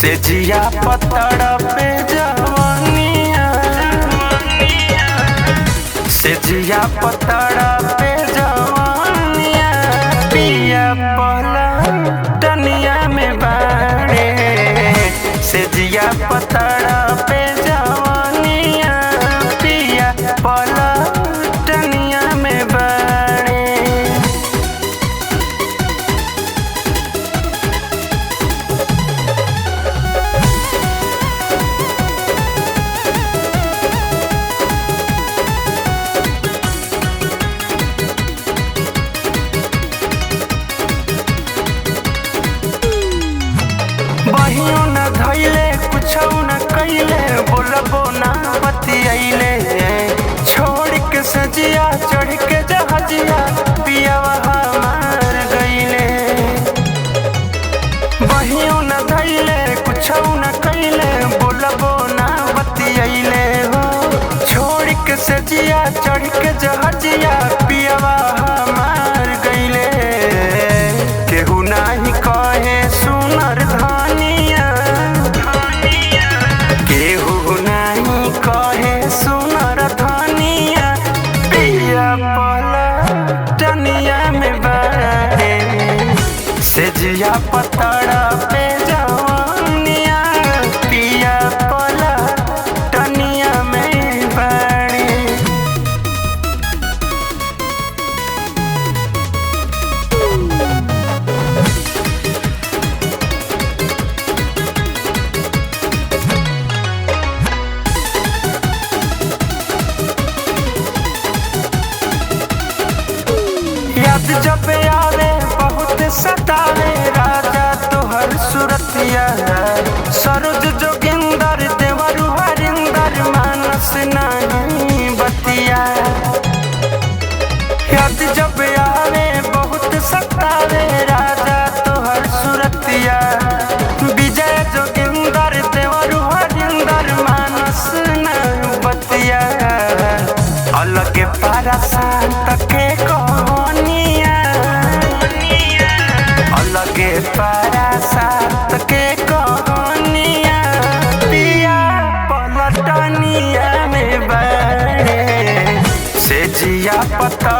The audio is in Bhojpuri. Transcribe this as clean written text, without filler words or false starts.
से जिया पतड़ा पे जवानिया से जिया पतड़ा पे जवानिया पिया पहला टनिया में बाड़े से जिया पतड़ा पे जवानिया पिया पहला टनिया में बाड़े। बहियो न धैले कुछो न कैले बोलबो ना बतियैले छोड़ के सजिया चढ़ के जहाजिया पियावा हमार गईले। बहियो न धैले कुछो न कैले बोलबो ना बतियैले हो छोड़ के सजिया चढ़ के जहाजिया पियावा हमार गईले। केहू नाही कहे सुनर धनिया केहू नाही कहे सुनर धनिया पिया पला टनिया में बाड़े से जिया पतड़ा पे जवानिया पिया पला टनिया में बाड़े। याद जब आवे बहुत सतावे राजा तोहर सुरतिया सरोज जोगिंदर देवरु हरिंदर मानस नहीं बतिया। याद जब आवे बहुत सतावे राजा तोहर सुरतिया विजय जोगिंदर देवरु हरिंदर मानस नहीं बतिया। अलग पारा शांत के कहानिया अलगे पारा शांत के कहानिया पिया पलटनिया में बाड़े से जिया पता